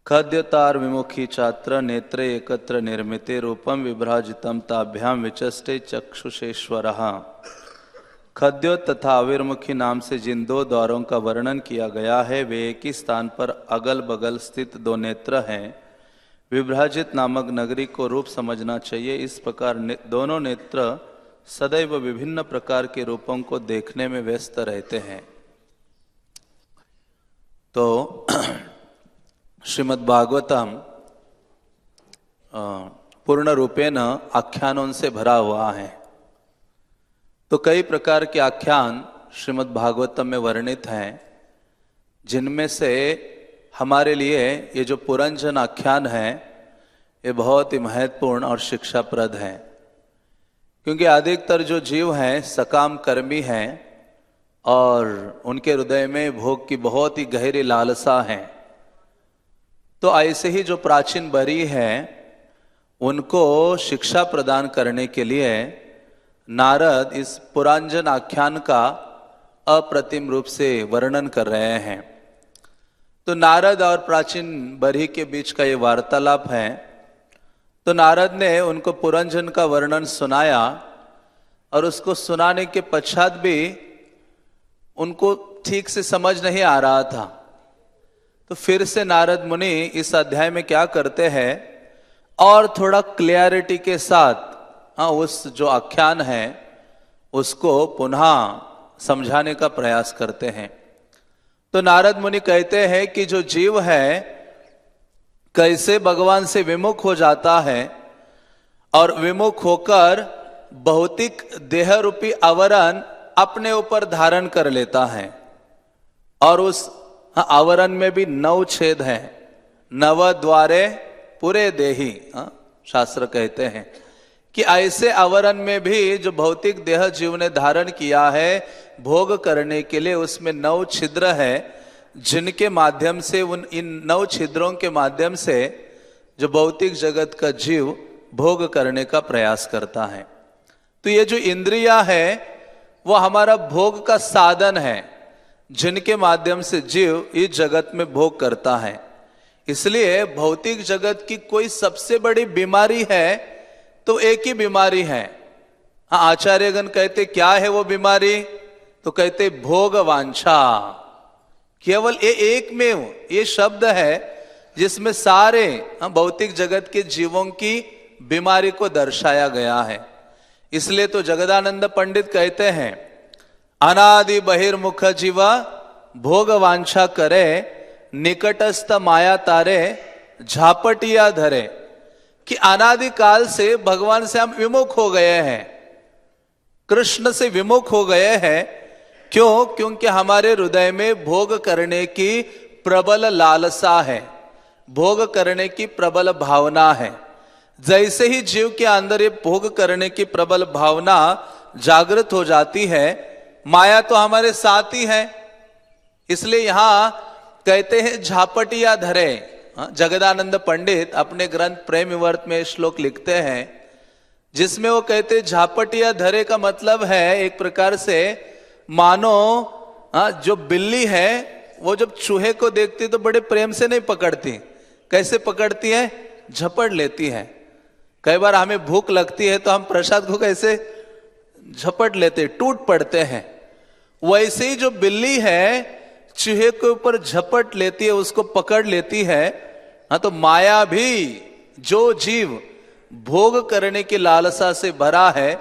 खद्यतार विमुखी छात्र नेत्रे एकत्र निर्मिते रूपम विभ्राजितम ताभ्याम विचस्ते चक्षुषेश्वरः। खद्यो तथा आविर्मुखी नाम से जिन दो द्वारों का वर्णन किया गया है वे एक ही स्थान पर अगल बगल स्थित दो नेत्र हैं। विभ्राजित नामक नगरी को रूप समझना चाहिए। इस प्रकार दोनों नेत्र सदैव विभिन्न प्रकार के रूपों को देखने में व्यस्त रहते हैं। तो श्रीमद् भागवतम पूर्ण रूपेण आख्यानों से भरा हुआ है। तो कई प्रकार के आख्यान श्रीमद् भागवतम में वर्णित हैं, जिनमें से हमारे लिए ये जो पुरंजन आख्यान है ये बहुत ही महत्वपूर्ण और शिक्षाप्रद है, क्योंकि अधिकतर जो जीव हैं सकाम कर्मी हैं और उनके हृदय में भोग की बहुत ही गहरी लालसा है। तो ऐसे ही जो प्राचीन बरी हैं उनको शिक्षा प्रदान करने के लिए नारद इस पुरांजन आख्यान का अप्रतिम रूप से वर्णन कर रहे हैं। तो नारद और प्राचीन बरी के बीच का ये वार्तालाप है। तो नारद ने उनको पुरंजन का वर्णन सुनाया और उसको सुनाने के पश्चात भी उनको ठीक से समझ नहीं आ रहा था। तो फिर से नारद मुनि इस अध्याय में क्या करते हैं और थोड़ा क्लियरिटी के साथ उस जो आख्यान है उसको पुनः समझाने का प्रयास करते हैं। तो नारद मुनि कहते हैं कि जो जीव है कैसे भगवान से विमुख हो जाता है और विमुख होकर भौतिक देह रूपी आवरण अपने ऊपर धारण कर लेता है, और उस आवरण में भी 9 छेद हैं, 9 द्वारे पूरे देही। शास्त्र कहते हैं कि ऐसे आवरण में भी जो भौतिक देह जीव ने धारण किया है भोग करने के लिए, उसमें 9 छिद्र है, जिनके माध्यम से इन 9 छिद्रों के माध्यम से जो भौतिक जगत का जीव भोग करने का प्रयास करता है। तो ये जो इंद्रियां है वो हमारा भोग का साधन है, जिनके माध्यम से जीव इस जगत में भोग करता है। इसलिए भौतिक जगत की कोई सबसे बड़ी बीमारी है तो एक ही बीमारी है। आचार्यगण कहते क्या है वो बीमारी, तो कहते भोग वांछा। केवल ये एक में ये शब्द है जिसमें सारे भौतिक जगत के जीवों की बीमारी को दर्शाया गया है। इसलिए तो जगदानंद पंडित कहते हैं अनादि बहिर्मुख जीवा भोग वांछा करे, निकटस्थ माया तारे झापटिया धरे। कि अनादि काल से भगवान से हम विमुख हो गए हैं, कृष्ण से विमुख हो गए हैं। क्यों? क्योंकि हमारे हृदय में भोग करने की प्रबल लालसा है, भोग करने की प्रबल भावना है। जैसे ही जीव के अंदर ये भोग करने की प्रबल भावना जागृत हो जाती है, माया तो हमारे साथ ही है। इसलिए यहां कहते हैं झापटिया धरे। जगदानंद पंडित अपने ग्रंथ प्रेम विवर्त में श्लोक लिखते हैं, जिसमें वो कहते झापटिया धरे का मतलब है एक प्रकार से मानो जो बिल्ली है वो जब चूहे को देखती तो बड़े प्रेम से नहीं पकड़ती। कैसे पकड़ती है? झपट लेती है। कई बार हमें भूख लगती है तो हम प्रसाद को कैसे झपट लेते, टूट पड़ते हैं। वैसे ही जो बिल्ली है चूहे के ऊपर झपट लेती है, उसको पकड़ लेती है। तो माया भी जो जीव भोग करने की लालसा से भरा है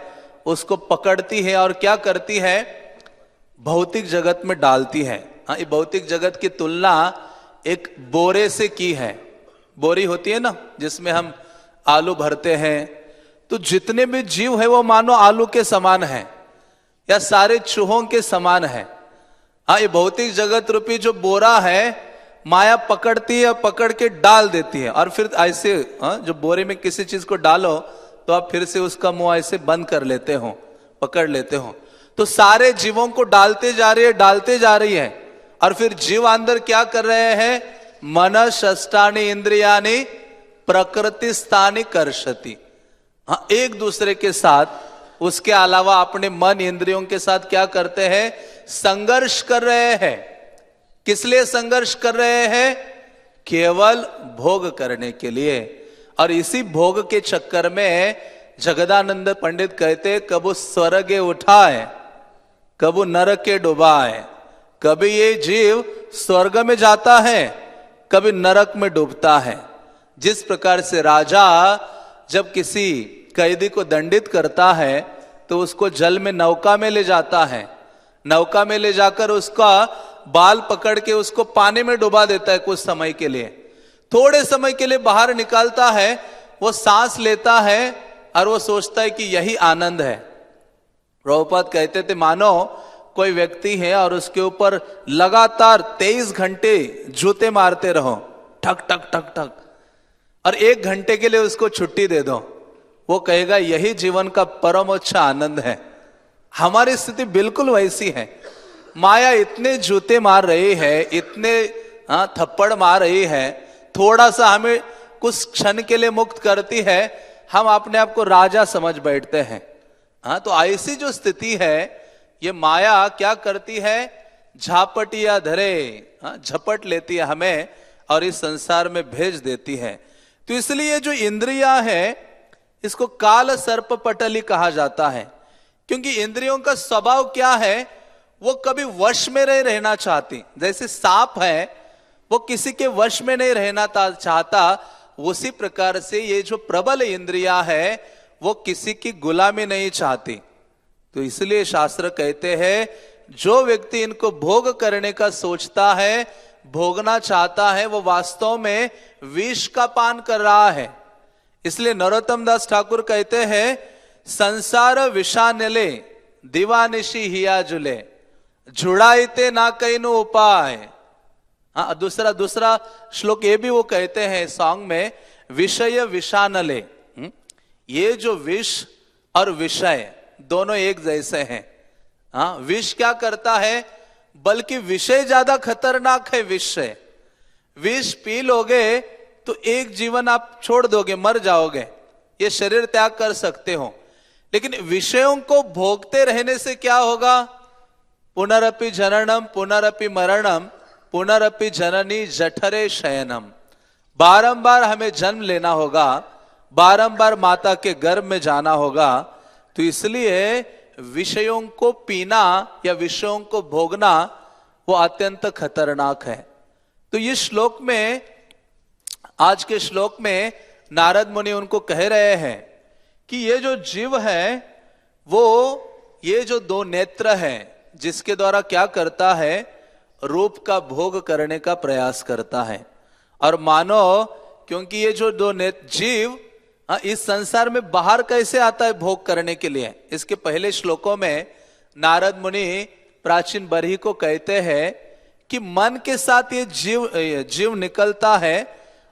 उसको पकड़ती है और क्या करती है? भौतिक जगत में डालती है। ये भौतिक जगत की तुलना एक बोरे से की है। बोरी होती है ना जिसमें हम आलू भरते हैं। तो जितने भी जीव है वो मानो आलू के समान है या सारे चूहों के समान है। ये भौतिक जगत रूपी जो बोरा है माया पकड़ती है, पकड़ के डाल देती है, और फिर ऐसे जो बोरे में किसी चीज को डालो तो आप फिर से उसका मुंह ऐसे बंद कर लेते हो, पकड़ लेते हो। तो सारे जीवों को डालते जा रही है, डालते जा रही है, और फिर जीव अंदर क्या कर रहे हैं? मन षष्ठानि इंद्रियानि प्रकृति स्थानी कर्षति। एक दूसरे के साथ, उसके अलावा अपने मन इंद्रियों के साथ क्या करते हैं? संघर्ष कर रहे हैं। किस लिए संघर्ष कर रहे हैं? केवल भोग करने के लिए। और इसी भोग के चक्कर में जगदानंद पंडित कहते, कबू स्वर्गे उठाए कबू नरके डुबाए। कभी ये जीव स्वर्ग में जाता है, कभी नरक में डूबता है। जिस प्रकार से राजा जब किसी कैदी को दंडित करता है तो उसको जल में नौका में ले जाता है, नौका में ले जाकर उसका बाल पकड़ के उसको पानी में डुबा देता है कुछ समय के लिए, थोड़े समय के लिए बाहर निकालता है, वो सांस लेता है और वो सोचता है कि यही आनंद है। प्रभुपाद कहते थे, मानो कोई व्यक्ति है और उसके ऊपर लगातार 23 घंटे जूते मारते रहो, ठक ठक ठक ठक, और 1 घंटे के लिए उसको छुट्टी दे दो, वो कहेगा यही जीवन का परमोच्च आनंद है। हमारी स्थिति बिल्कुल वैसी है। माया इतने जूते मार रही है, इतने थप्पड़ मार रही है, थोड़ा सा हमें कुछ क्षण के लिए मुक्त करती है, हम अपने आप को राजा समझ बैठते हैं। तो ऐसी जो स्थिति है, ये माया क्या करती है, झापटिया धरे, झपट लेती है हमें और इस संसार में भेज देती है। तो इसलिए जो इंद्रियां है, इसको काल सर्प पटली कहा जाता है, क्योंकि इंद्रियों का स्वभाव क्या है, वो कभी वश में नहीं रहना चाहती। जैसे सांप है, वो किसी के वश में नहीं रहना चाहता, उसी प्रकार से ये जो प्रबल इंद्रियां है, वो किसी की गुलामी नहीं चाहती। तो इसलिए शास्त्र कहते हैं, जो व्यक्ति इनको भोग करने का सोचता है, भोगना चाहता है, वो वास्तव में विष का पान कर रहा है। इसलिए नरोत्तम दास ठाकुर कहते हैं, संसार विषानले दीवानिशी हिया जुले, जुड़ाइते ना कईनु उपाय। दूसरा श्लोक ये भी वो कहते हैं सॉन्ग में, विषय विषानले। ये जो विष और विषय दोनों एक जैसे हैं। विष क्या करता है, बल्कि विषय ज्यादा खतरनाक है। विषय विष पी लोगे तो एक जीवन आप छोड़ दोगे, मर जाओगे, ये शरीर त्याग कर सकते हो। लेकिन विषयों को भोगते रहने से क्या होगा, पुनरपि जननम पुनरपि मरणम पुनरपि जननी जठरे शयनम। बारंबार हमें जन्म लेना होगा, बारंबार माता के गर्भ में जाना होगा। तो इसलिए विषयों को पीना या विषयों को भोगना वो अत्यंत खतरनाक है। तो इस श्लोक में, आज के श्लोक में नारद मुनि उनको कह रहे हैं कि ये जो जीव है, वो ये जो 2 नेत्र है, जिसके द्वारा क्या करता है, रूप का भोग करने का प्रयास करता है। और मानो, क्योंकि ये जो 2 नेत्र जीव इस संसार में बाहर कैसे आता है भोग करने के लिए, इसके पहले श्लोकों में नारद मुनि प्राचीन बरही को कहते हैं कि मन के साथ ये जीव निकलता है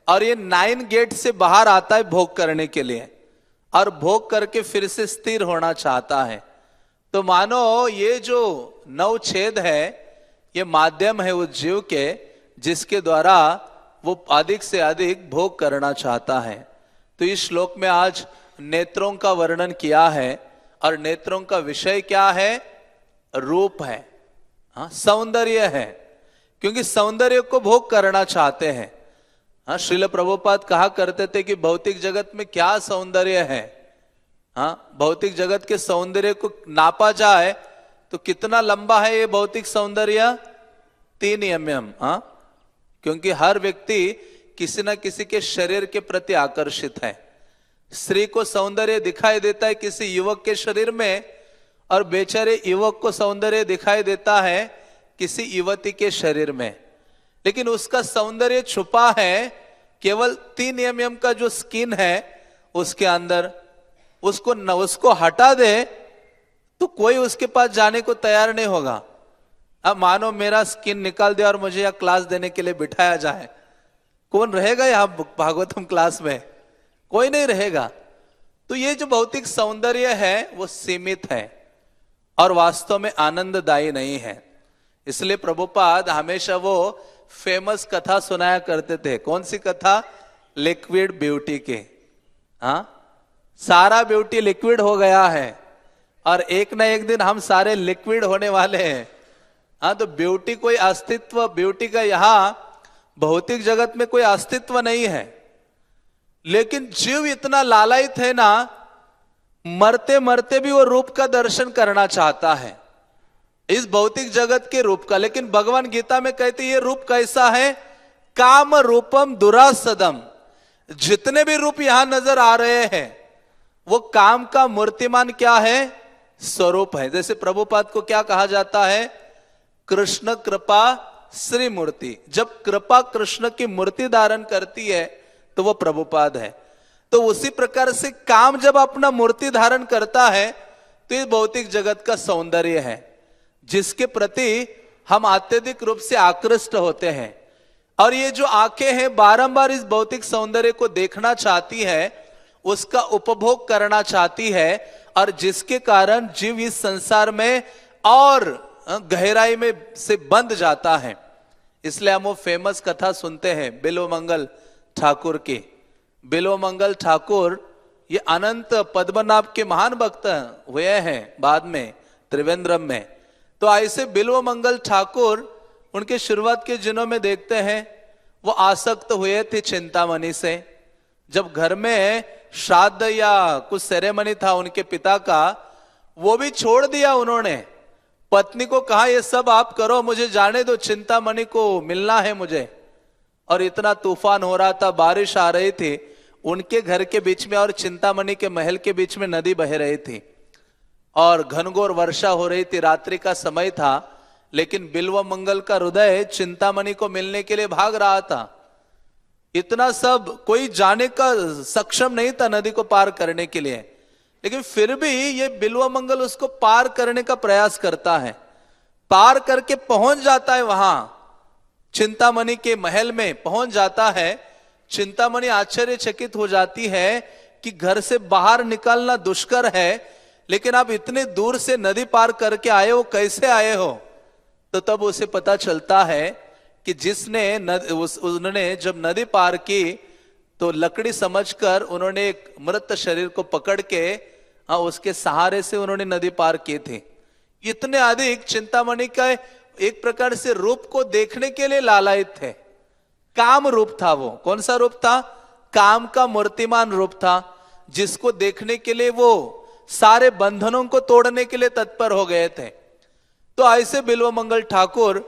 और ये 9 गेट से बाहर आता है भोग करने के लिए, और भोग करके फिर से स्थिर होना चाहता है। तो मानो ये जो 9 छेद है, ये माध्यम है उस जीव के, जिसके द्वारा वो अधिक से अधिक भोग करना चाहता है। तो इस श्लोक में आज नेत्रों का वर्णन किया है, और नेत्रों का विषय क्या है, रूप है, सौंदर्य है, क्योंकि सौंदर्य को भोग करना चाहते हैं। श्रील प्रभुपाद कहा करते थे कि भौतिक जगत में क्या सौंदर्य है, भौतिक जगत के सौंदर्य को नापा जाए तो कितना लंबा है ये भौतिक सौंदर्य, 3 mm। क्योंकि हर व्यक्ति किसी न किसी के शरीर के प्रति आकर्षित है। स्त्री को सौंदर्य दिखाई देता है किसी युवक के शरीर में, और बेचारे युवक को सौंदर्य दिखाई देता है किसी युवती के शरीर में। लेकिन उसका सौंदर्य छुपा है केवल 3 mm का जो स्किन है उसके अंदर। उसको हटा दे तो कोई उसके पास जाने को तैयार नहीं होगा। अब मानो मेरा स्किन निकाल दिया और मुझे यहाँ क्लास देने के लिए बिठाया जाए, कौन रहेगा यहाँ भागवतम क्लास में? कोई नहीं रहेगा। तो ये जो भौतिक सौंदर्य है वो सीमित है और वास्तव में आनंददायी नहीं है। इसलिए प्रभुपाद हमेशा वो फेमस कथा सुनाया करते थे। कौन सी कथा? लिक्विड ब्यूटी की। सारा ब्यूटी लिक्विड हो गया है और एक ना एक दिन हम सारे लिक्विड होने वाले हैं। तो ब्यूटी कोई अस्तित्व, ब्यूटी का यहाँ भौतिक जगत में कोई अस्तित्व नहीं है, लेकिन जीव इतना लालायित है ना, मरते मरते भी वो रूप का दर्शन करना चाहता है, इस भौतिक जगत के रूप का। लेकिन भगवान गीता में कहते ये रूप कैसा है? काम रूपम दुरासदम। जितने भी रूप यहां नजर आ रहे हैं वो काम का मूर्तिमान क्या है? स्वरूप है। जैसे प्रभुपाद को क्या कहा जाता है? कृष्ण कृपा श्री मूर्ति। जब कृपा कृष्ण की मूर्ति धारण करती है तो वो प्रभुपाद है। तो उसी प्रकार से काम जब अपना मूर्ति धारण करता है तो ये भौतिक जगत का सौंदर्य है, जिसके प्रति हम अत्यधिक रूप से आकृष्ट होते हैं। और ये जो आंखें हैं बारंबार इस भौतिक सौंदर्य को देखना चाहती है, उसका उपभोग करना चाहती है, और जिसके कारण जीव इस संसार में और गहराई में से बंध जाता है। इसलिए हम वो फेमस कथा सुनते हैं बिल्वमंगल ठाकुर की। बिल्वमंगल ठाकुर ये अनंत पद्मनाभ के महान भक्त हुए हैं बाद में त्रिवेंद्रम में। तो ऐसे बिल्वमंगल ठाकुर उनके शुरुआत के दिनों में देखते हैं वो आसक्त हुए थे चिंतामणि से। जब घर में श्राद्ध या कुछ सेरेमनी था उनके पिता का, वो भी छोड़ दिया उन्होंने। पत्नी को कहा ये सब आप करो, मुझे जाने दो, चिंतामणि को मिलना है मुझे। और इतना तूफान हो रहा था, बारिश आ रही थी उनके घर के बीच में और चिंतामणि के महल के बीच में नदी बह रही थी और घनघोर वर्षा हो रही थी, रात्रि का समय था। लेकिन बिल्वमंगल का हृदय चिंतामणि को मिलने के लिए भाग रहा था। इतना सब कोई जाने का सक्षम नहीं था नदी को पार करने के लिए, लेकिन फिर भी ये बिल्वमंगल उसको पार करने का प्रयास करता है। पार करके पहुंच जाता है वहां चिंतामणि के महल में पहुंच जाता है। चिंतामणि आश्चर्यचकित हो जाती है कि घर से बाहर निकलना दुष्कर है, लेकिन आप इतने दूर से नदी पार करके आए हो, कैसे आए हो? तो तब उसे पता चलता है कि जिसने उन्होंने जब नदी पार की तो लकड़ी समझकर उन्होंने एक मृत शरीर को पकड़ के उसके सहारे से उन्होंने नदी पार की थी। इतने अधिक चिंतामणि का एक प्रकार से रूप को देखने के लिए लालायित थे। काम रूप था वो। कौन सा रूप था? काम का मूर्तिमान रूप था, जिसको देखने के लिए वो सारे बंधनों को तोड़ने के लिए तत्पर हो गए थे। तो ऐसे बिल्वमंगल ठाकुर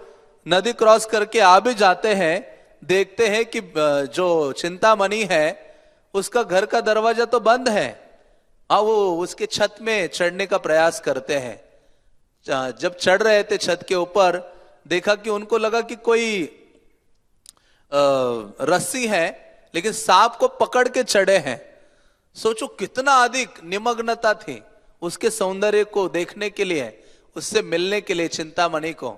नदी क्रॉस करके आ भी जाते हैं। देखते हैं कि जो चिंतामणि है उसका घर का दरवाजा तो बंद है। वो उसके छत में चढ़ने का प्रयास करते हैं। जब चढ़ रहे थे छत के ऊपर, देखा कि उनको लगा कि कोई रस्सी है, लेकिन सांप को पकड़ के चढ़े हैं। सोचो कितना अधिक निमग्नता थी उसके सौंदर्य को देखने के लिए, उससे मिलने के लिए चिंतामणि को।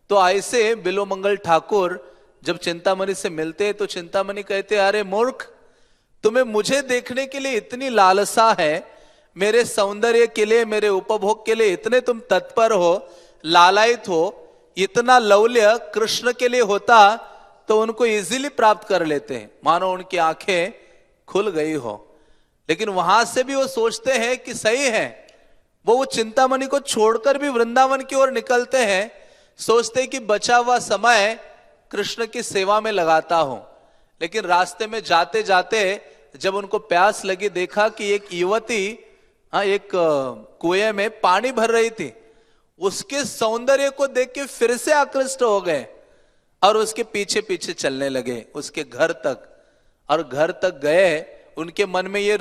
तो ऐसे बिल्वमंगल ठाकुर जब चिंतामणि से मिलते तो चिंतामणि कहते, अरे मूर्ख, तुम्हें मुझे देखने के लिए इतनी लालसा है, मेरे सौंदर्य के लिए, मेरे उपभोग के लिए इतने तुम तत्पर हो, लालायित हो। इतना लौल्य कृष्ण के लिए होता तो उनको इजीली प्राप्त कर लेते हैं, मानो उनकी आंखें खुल गई हो। लेकिन वहां से भी वो सोचते हैं कि सही है, वो चिंतामणि को छोड़कर भी वृंदावन की ओर निकलते हैं। सोचते हैं कि बचा हुआ समय कृष्ण की सेवा में लगाता हूं। लेकिन रास्ते में जाते जाते जब उनको प्यास लगी, देखा कि एक युवती एक कुएं में पानी भर रही थी। उसके सौंदर्य को देख के फिर से आकृष्ट हो गए और उसके पीछे पीछे चलने लगे उसके घर तक। और घर तक गए, उनके मन में ये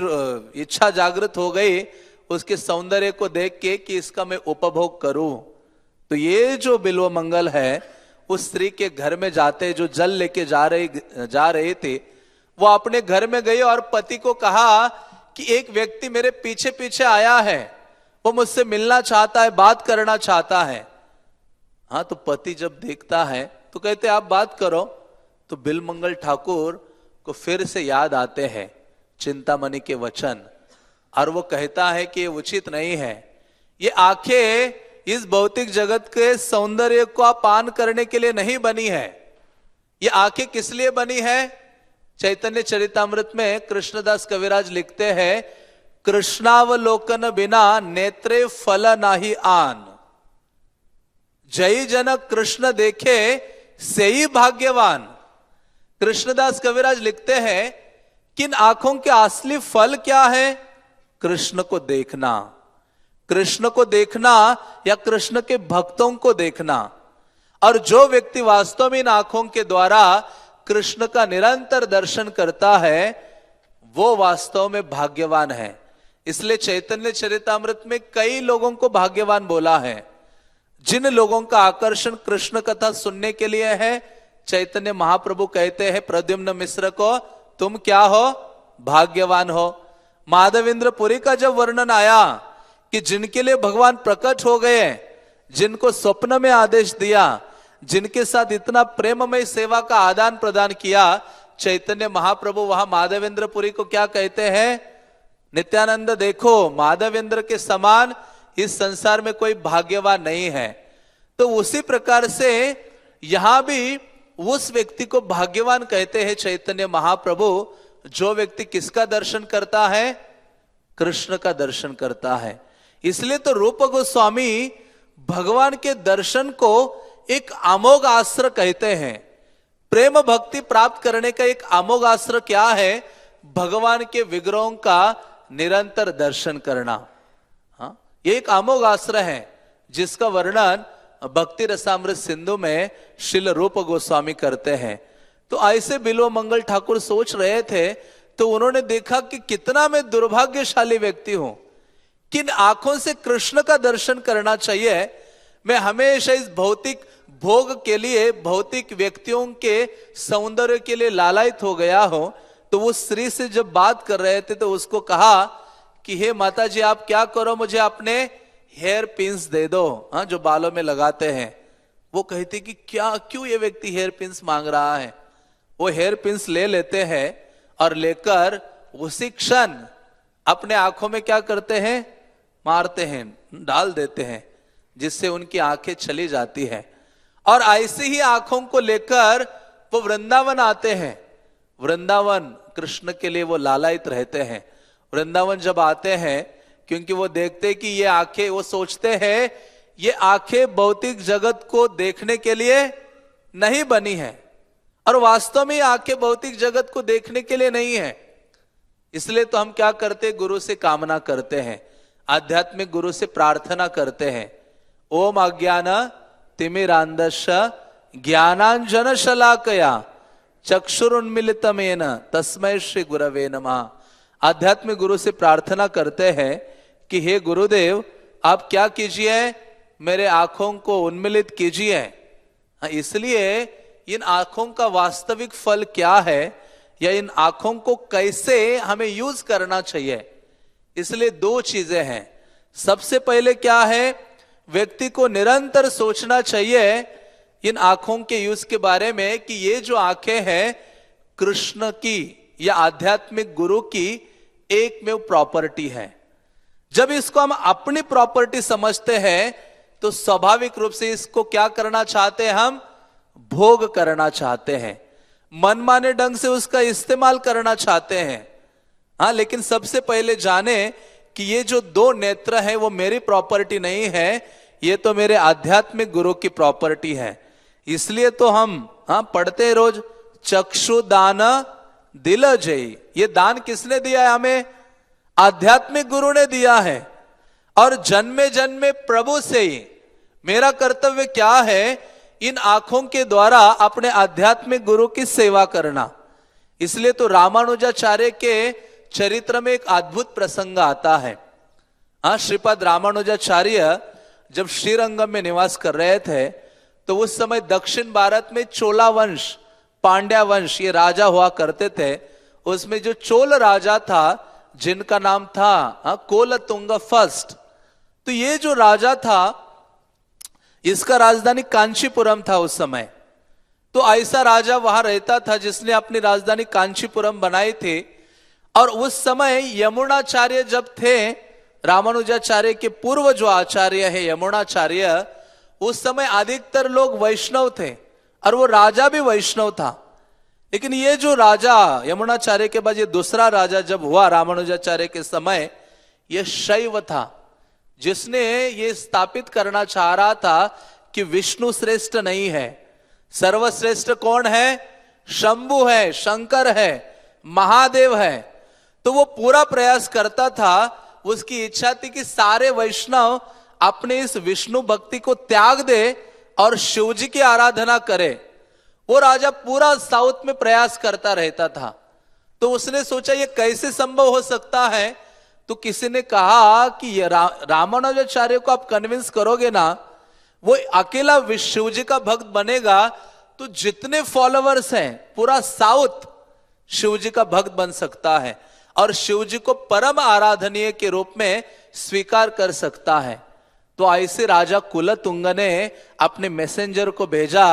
इच्छा जागृत हो गई उसके सौंदर्य को देख के कि इसका मैं उपभोग करूं। तो ये जो बिल्वमंगल है उस स्त्री के घर में जाते, जो जल लेके जा रहे थे, वो अपने घर में गए और पति को कहा कि एक व्यक्ति मेरे पीछे पीछे आया है, वो मुझसे मिलना चाहता है, बात करना चाहता है। हाँ, तो पति जब देखता है तो कहते आप बात करो। तो बिल्वमंगल ठाकुर को फिर से याद आते हैं चिंतामणि के वचन, और वो कहता है कि ये उचित नहीं है। ये आंखें इस भौतिक जगत के सौंदर्य को पान करने के लिए नहीं बनी है। ये आंखें किस लिए बनी है? चैतन्य चरितामृत में कृष्णदास कविराज लिखते हैं, कृष्णावलोकन बिना नेत्रे फल नाही आन, जय जन कृष्ण देखे से ही भाग्यवान। कृष्णदास कविराज लिखते हैं कि इन आंखों के असली फल क्या है? कृष्ण को देखना, कृष्ण को देखना या कृष्ण के भक्तों को देखना। और जो व्यक्ति वास्तव में इन आंखों के द्वारा कृष्ण का निरंतर दर्शन करता है वो वास्तव में भाग्यवान है। इसलिए चैतन्य चरितामृत में कई लोगों को भाग्यवान बोला है। जिन लोगों का आकर्षण कृष्ण कथा सुनने के लिए है, चैतन्य महाप्रभु कहते हैं प्रद्युम्न मिश्र को, तुम क्या हो? भाग्यवान हो। माधवेंद्र पुरी का जब वर्णन आया कि जिनके लिए भगवान प्रकट हो गए, जिनको स्वप्न में आदेश दिया, जिनके साथ इतना प्रेममय सेवा का आदान प्रदान किया, चैतन्य महाप्रभु वहां माधवेंद्र पुरी को क्या कहते हैं? नित्यानंद देखो, माधवेंद्र के समान इस संसार में कोई भाग्यवान नहीं है। तो उसी प्रकार से यहां भी उस व्यक्ति को भाग्यवान कहते हैं चैतन्य महाप्रभु, जो व्यक्ति किसका दर्शन करता है? कृष्ण का दर्शन करता है। इसलिए तो रूप गोस्वामी भगवान के दर्शन को एक अमोघ अस्त्र कहते हैं। प्रेम भक्ति प्राप्त करने का एक अमोघ अस्त्र क्या है? भगवान के विग्रहों का निरंतर दर्शन करना। हाँ, ये एक अमोघ अस्त्र है जिसका वर्णन भक्ति रसामृत सिंधु में श्रील रूप गोस्वामी करते हैं। तो ऐसे बिल्व मंगल ठाकुर सोच रहे थे तो उन्होंने देखा कि कितना मैं दुर्भाग्यशाली व्यक्ति हूं, किन आंखों से कृष्ण का दर्शन करना चाहिए। मैं हमेशा इस भौतिक भोग के लिए, भौतिक व्यक्तियों के सौंदर्य के लिए लालायित हो गया हूं। तो वो स्त्री से जब बात कर रहे थे तो उसको कहा कि हे माता जी, आप क्या करो, मुझे अपने हेयर पिन्स दे दो, हाँ, जो बालों में लगाते हैं। वो कहती कि क्या, क्यों ये व्यक्ति हेयर पिन्स मांग रहा है? वो हेयर पिन्स ले लेते हैं और लेकर उसी क्षण अपने आंखों में क्या करते हैं? मारते हैं, डाल देते हैं, जिससे उनकी आंखें चली जाती है। और ऐसे ही आंखों को लेकर वो वृंदावन आते हैं। वृंदावन कृष्ण के लिए वो लालायित रहते हैं। वृंदावन जब आते हैं, क्योंकि वो देखते कि ये आंखें, वो सोचते हैं ये आंखें भौतिक जगत को देखने के लिए नहीं बनी है, और वास्तव में आंखें भौतिक जगत को देखने के लिए नहीं है। इसलिए तो हम क्या करते? गुरु से कामना करते हैं, आध्यात्मिक गुरु से प्रार्थना करते हैं। ओम अज्ञान तिमिरांधस्य ज्ञानांजन शलाकया चक्षुरुन्मीलितमेन तस्मै श्री गुरवे नमः। आध्यात्मिक गुरु से प्रार्थना करते हैं कि हे गुरुदेव, आप क्या कीजिए? मेरे आंखों को उन्मीलित कीजिए। इसलिए इन आंखों का वास्तविक फल क्या है, या इन आंखों को कैसे हमें यूज करना चाहिए, इसलिए दो चीजें हैं। सबसे पहले क्या है? व्यक्ति को निरंतर सोचना चाहिए इन आंखों के यूज के बारे में कि ये जो आंखें हैं कृष्ण की या आध्यात्मिक गुरु की एकमेव प्रॉपर्टी है। जब इसको हम अपनी प्रॉपर्टी समझते हैं तो स्वाभाविक रूप से इसको क्या करना चाहते हैं? हम भोग करना चाहते हैं, मनमाने ढंग से उसका इस्तेमाल करना चाहते हैं। हाँ, लेकिन सबसे पहले जाने कि ये जो दो नेत्र है वो मेरी प्रॉपर्टी नहीं है, ये तो मेरे आध्यात्मिक गुरु की प्रॉपर्टी है। इसलिए तो हम पढ़ते हैं रोज, चक्षु दान दिल जय। ये दान किसने दिया है? हमें आध्यात्मिक गुरु ने दिया है। और जन्मे जन्मे प्रभु से ही मेरा कर्तव्य क्या है? इन आंखों के द्वारा अपने आध्यात्मिक गुरु की सेवा करना। इसलिए तो रामानुजाचार्य के चरित्र में एक अद्भुत प्रसंग आता है। श्रीपाद रामानुजाचार्य जब श्रीरंगम में निवास कर रहे थे तो उस समय दक्षिण भारत में चोला वंश, पांड्या वंश, ये राजा हुआ करते थे। उसमें जो चोल राजा था जिनका नाम था कोलतुंग फर्स्ट, तो ये जो राजा था इसका राजधानी कांचीपुरम था उस समय। तो ऐसा राजा वहां रहता था जिसने अपनी राजधानी कांचीपुरम बनाई थी। और उस समय यमुनाचार्य जब थे, रामानुजाचार्य के पूर्व जो आचार्य है यमुनाचार्य, उस समय अधिकतर लोग वैष्णव थे और वो राजा भी वैष्णव था। लेकिन ये जो राजा यमुनाचार्य के बाद ये दूसरा राजा जब हुआ रामानुजाचार्य के समय, ये शैव था, जिसने ये स्थापित करना चाह रहा था कि विष्णु श्रेष्ठ नहीं है, सर्वश्रेष्ठ कौन है? शंभु है, शंकर है, महादेव है। तो वो पूरा प्रयास करता था, उसकी इच्छा थी कि सारे वैष्णव अपने इस विष्णु भक्ति को त्याग दे और शिव जी की आराधना करे। वो राजा पूरा साउथ में प्रयास करता रहता था। तो उसने सोचा ये कैसे संभव हो सकता है। तो किसी ने कहा कि ये रामानुजाचार्य को आप कन्विंस करोगे ना, वो अकेला शिव जी का भक्त बनेगा तो जितने फॉलोअर्स हैं पूरा साउथ शिव जी का भक्त बन सकता है और शिव जी को परम आराधनीय के रूप में स्वीकार कर सकता है। तो ऐसे राजा कुलतुंग ने अपने मैसेंजर को भेजा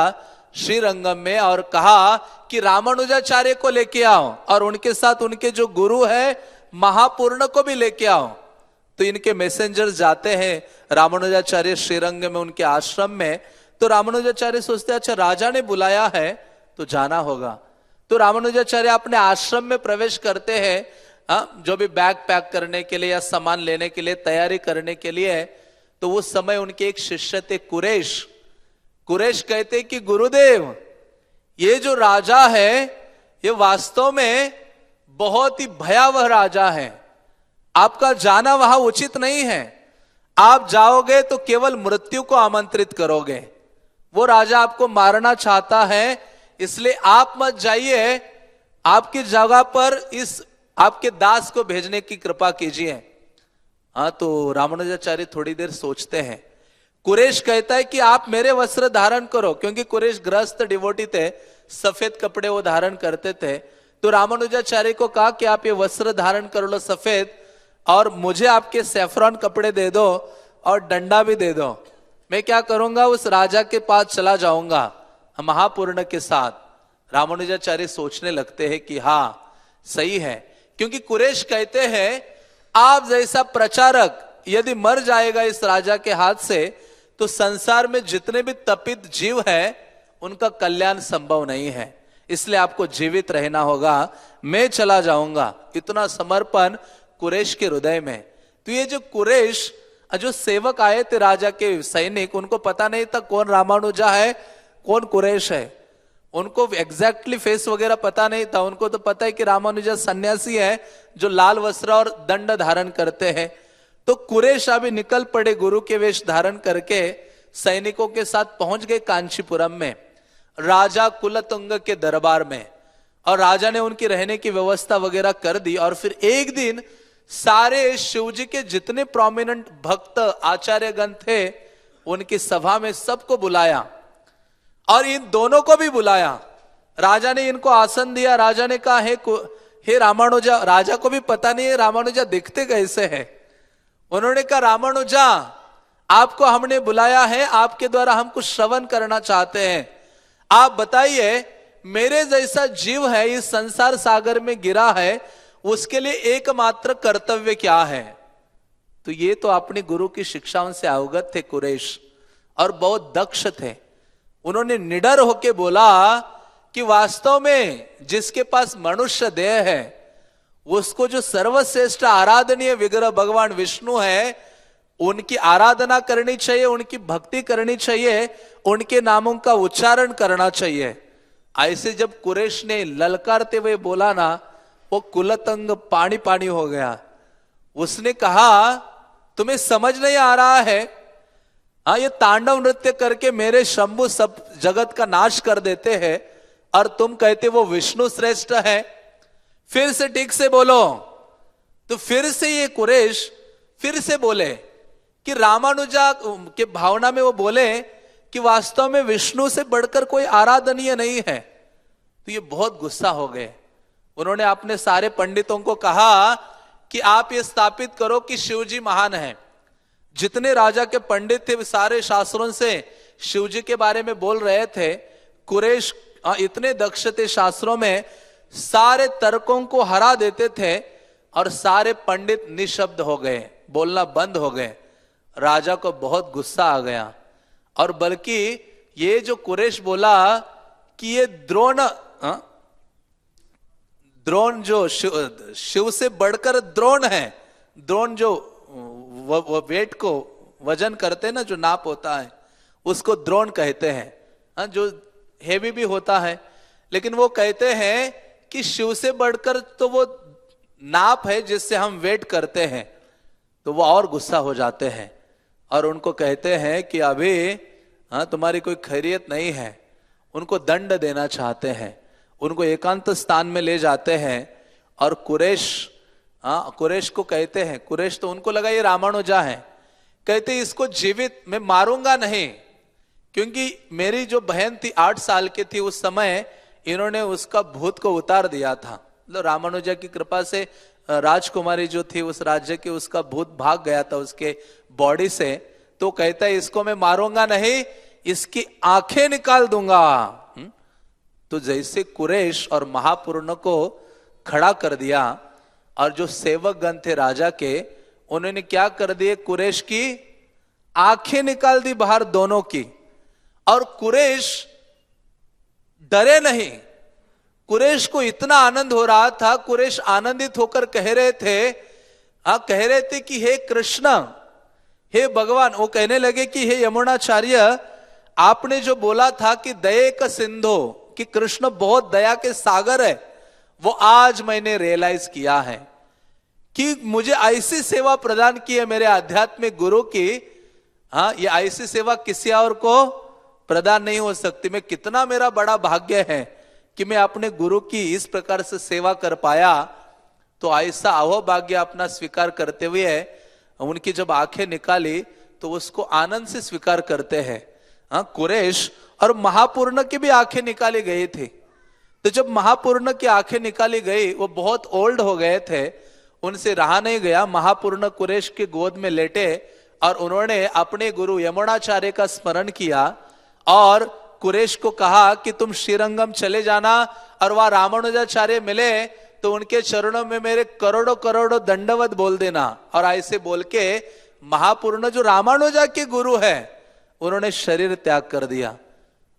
श्रीरंगम में और कहा कि रामानुजाचार्य को लेके आओ और उनके साथ उनके जो गुरु है महापूर्ण को भी लेके आओ। तो इनके मैसेंजर जाते हैं रामानुजाचार्य श्रीरंग में, उनके आश्रम में। तो रामानुजाचार्य सोचते अच्छा राजा ने बुलाया है तो जाना होगा। तो रामानुजाचार्य अपने आश्रम में प्रवेश करते हैं, जो भी बैग पैक करने के लिए या सामान लेने के लिए तैयारी करने के लिए। तो उस समय उनके एक शिष्य थे कुरेश। कुरेश कहते कि गुरुदेव ये जो राजा है ये वास्तव में बहुत ही भयावह राजा है, आपका जाना वहां उचित नहीं है। आप जाओगे तो केवल मृत्यु को आमंत्रित करोगे। वो राजा आपको मारना चाहता है, इसलिए आप मत जाइए, आपकी जगह पर इस आपके दास को भेजने की कृपा कीजिए। हाँ, तो रामानुजाचार्य थोड़ी देर सोचते हैं। कुरेश कहता है कि आप मेरे वस्त्र धारण करो, क्योंकि कुरेश गृहस्थ डिवोटी थे, सफेद कपड़े वो धारण करते थे। तो रामानुजाचार्य को कहा कि आप ये वस्त्र धारण कर लो सफेद, और मुझे आपके सैफरॉन कपड़े दे दो और डंडा भी दे दो। मैं क्या करूंगा, उस राजा के पास चला जाऊंगा महापूर्ण के साथ। रामानुजाचार्य सोचने लगते हैं कि हाँ सही है, क्योंकि कुरेश कहते हैं आप जैसा प्रचारक यदि मर जाएगा इस राजा के हाथ से तो संसार में जितने भी तपित जीव है उनका कल्याण संभव नहीं है, इसलिए आपको जीवित रहना होगा, मैं चला जाऊंगा। इतना समर्पण कुरेश के हृदय में। तो ये जो कुरेश, जो सेवक आए थे राजा के सैनिक, उनको पता नहीं था कौन रामानुजा है कौन कुरेश है। उनको एग्जैक्टली फेस वगैरह पता नहीं था। उनको तो पता है कि रामानुजा सन्यासी है जो लाल वस्त्र और दंड धारण करते हैं। तो कुरेश अभी निकल पड़े गुरु के वेश धारण करके, सैनिकों के साथ पहुंच गए कांचीपुरम में, राजा कुलतुंग के दरबार में। और राजा ने उनकी रहने की व्यवस्था वगैरह कर दी। और फिर एक दिन सारे शिवजी के जितने प्रोमिनेंट भक्त आचार्यगण थे उनकी सभा में सबको बुलाया और इन दोनों को भी बुलाया। राजा ने इनको आसन दिया। राजा ने कहा हे रामानुजा, राजा को भी पता नहीं है रामानुजा दिखते कैसे हैं। उन्होंने कहा रामानुजा आपको हमने बुलाया है, आपके द्वारा हम कुछ श्रवण करना चाहते हैं। आप बताइए मेरे जैसा जीव है इस संसार सागर में गिरा है, उसके लिए एकमात्र कर्तव्य क्या है। तो ये तो अपने गुरु की शिक्षाओं से अवगत थे कुरेश और बहुत दक्ष थे। उन्होंने निडर होके बोला कि वास्तव में जिसके पास मनुष्य देह है उसको जो सर्वश्रेष्ठ आराधनीय विग्रह भगवान विष्णु है उनकी आराधना करनी चाहिए, उनकी भक्ति करनी चाहिए, उनके नामों का उच्चारण करना चाहिए। ऐसे जब कुरेश ने ललकारते हुए बोला ना, वो कुलतंग पानी पानी हो गया। उसने कहा तुम्हें समझ नहीं आ रहा है, हाँ ये तांडव नृत्य करके मेरे शंभु सब जगत का नाश कर देते हैं और तुम कहते वो विष्णु श्रेष्ठ है। फिर से ठीक से बोलो। तो फिर से ये कुरेश फिर से बोले कि रामानुजा के भावना में वो बोले कि वास्तव में विष्णु से बढ़कर कोई आराधनीय नहीं है। तो ये बहुत गुस्सा हो गए। उन्होंने अपने सारे पंडितों को कहा कि आप ये स्थापित करो कि शिवजी महान है। जितने राजा के पंडित थे सारे शास्त्रों से शिवजी के बारे में बोल रहे थे। कुरेश इतने दक्ष थे शास्त्रों में, सारे तर्कों को हरा देते थे और सारे पंडित निशब्द हो गए, बोलना बंद हो गए। राजा को बहुत गुस्सा आ गया और बल्कि ये जो कुरेश बोला कि ये द्रोण जो शिव से बढ़कर द्रोण है, द्रोण जो वो वेट को वजन करते हैं ना, जो नाप होता है उसको द्रोण कहते हैं, जो हेवी भी होता है। लेकिन वो कहते हैं कि शिव से बढ़कर तो वो नाप है जिससे हम वेट करते हैं। तो वो और गुस्सा हो जाते हैं और उनको कहते हैं कि अभी तुम्हारी कोई खैरियत नहीं है। उनको दंड देना चाहते हैं, उनको एकांत स्थान में ले जाते हैं और कुरैश को कहते हैं, कुरैश तो उनको लगा ये रामानुजा है, कहते इसको जीवित मैं मारूंगा नहीं, क्योंकि मेरी जो बहन थी 8 साल की थी उस समय इन्होंने उसका भूत को उतार दिया था। मतलब रामानुजा की कृपा से राजकुमारी जो थी उस राज्य की, उसका भूत भाग गया था उसके बॉडी से। तो कहता है इसको मैं मारूंगा नहीं, इसकी आंखें निकाल दूंगा। तो जैसे कुरैश और महापूर्ण को खड़ा कर दिया और जो सेवक गण थे राजा के, उन्होंने क्या कर दिए, कुरैश की आंखें निकाल दी बाहर दोनों की। और कुरैश डरे नहीं, कुरैश को इतना आनंद हो रहा था, कुरैश आनंदित होकर कह रहे थे कि हे कृष्ण, हे भगवान, वो कहने लगे कि हे यमुनाचार्य, आपने जो बोला था कि दया का सिंधु, कि कृष्ण बहुत दया के सागर है, वो आज मैंने रियलाइज किया है कि मुझे ऐसी सेवा प्रदान की है मेरे आध्यात्मिक गुरु की। ये ऐसी सेवा किसी और को प्रदान नहीं हो सकती। मैं कितना मेरा बड़ा भाग्य है कि मैं अपने गुरु की इस प्रकार से सेवा कर पाया। तो ऐसा अहोभाग्य अपना स्वीकार करते हुए उनकी जब आंखें निकाली तो उसको आनंद से स्वीकार करते हैं। कुरैश और महापूर्ण की भी आंखें निकाली गई थी। तो जब महापूर्ण की आंखें निकाली गई, वो बहुत ओल्ड हो गए थे, उनसे रहा नहीं गया। महापूर्ण कुरैश के गोद में लेटे और उन्होंने अपने गुरु यमुनाचार्य का स्मरण किया और कुरैश को कहा कि तुम श्रीरंगम चले जाना और वहां रामानुजाचार्य मिले तो उनके चरणों में मेरे करोड़ों करोड़ों दंडवत बोल देना। और ऐसे बोल के महापूर्ण जो रामानुजा के गुरु है उन्होंने शरीर त्याग कर दिया।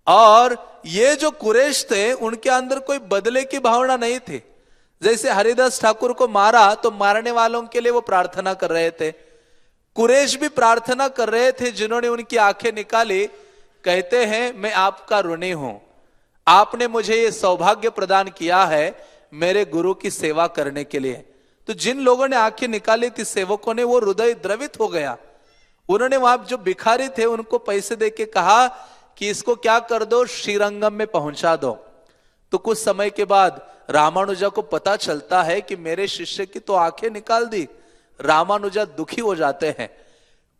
और ये जो कुरैश थे उनके अंदर कोई बदले की भावना नहीं थी। जैसे हरिदास ठाकुर को मारा तो मारने वालों के लिए वो प्रार्थना कर रहे थे, कुरैश भी प्रार्थना कर रहे थे जिन्होंने उनकी आंखें निकाली। कहते हैं मैं आपका ऋणी हूं, आपने मुझे ये सौभाग्य प्रदान किया है मेरे गुरु की सेवा करने के लिए। तो जिन लोगों ने आंखें निकाली थी सेवकों ने, वो हृदय द्रवित हो गया। उन्होंने वहां जो भिखारी थे उनको पैसे देके कहा कि इसको क्या कर दो, श्रीरंगम में पहुंचा दो। तो कुछ समय के बाद रामानुजा को पता चलता है कि मेरे शिष्य की तो आंखें निकाल दी। रामानुजा दुखी हो जाते हैं।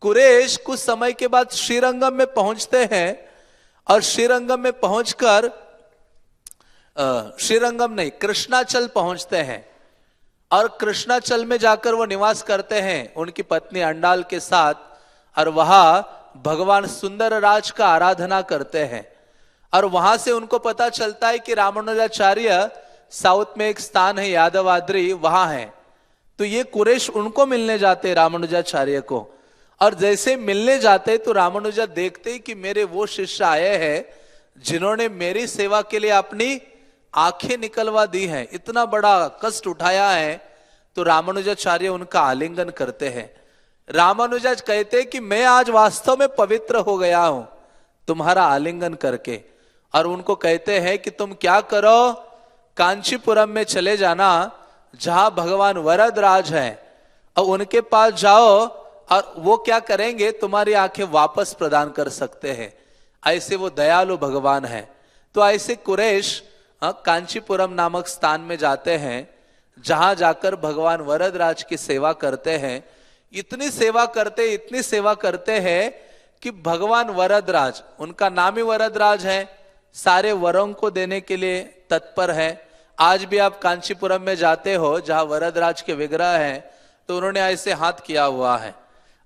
कुरैश कुछ समय के बाद श्रीरंगम में पहुंचते हैं और श्रीरंगम में पहुंचकर श्रीरंगम नहीं, कृष्णाचल पहुंचते हैं और कृष्णाचल में जाकर वो निवास करते हैं उनकी पत्नी अंडाल के साथ। और वहां भगवान सुंदर राज का आराधना करते हैं। और वहां से उनको पता चलता है कि रामानुजाचार्य साउथ में एक स्थान है यादवाद्री, वहां है। तो ये कुरैश उनको मिलने जाते हैं रामानुजाचार्य को। और जैसे मिलने जाते तो रामानुजा देखते ही कि मेरे वो शिष्य आए हैं जिन्होंने मेरी सेवा के लिए अपनी आंखें निकलवा दी हैं, इतना बड़ा कष्ट उठाया है। तो रामानुजाचार्य उनका आलिंगन करते हैं। रामानुजा कहते हैं कि मैं आज वास्तव में पवित्र हो गया हूं तुम्हारा आलिंगन करके। और उनको कहते हैं कि तुम क्या करो, कांचीपुरम में चले जाना जहां भगवान वरदराज है और उनके पास जाओ और वो क्या करेंगे, तुम्हारी आंखें वापस प्रदान कर सकते हैं। ऐसे वो दयालु भगवान है। तो ऐसे कुरैश कांचीपुरम नामक स्थान में जाते हैं जहां जाकर भगवान वरदराज की सेवा करते हैं। इतनी सेवा करते हैं कि भगवान वरदराज, उनका नाम ही वरदराज है, सारे वरों को देने के लिए तत्पर है। आज भी आप कांचीपुरम में जाते हो जहां वरदराज के विग्रह हैं, तो उन्होंने ऐसे हाथ किया हुआ है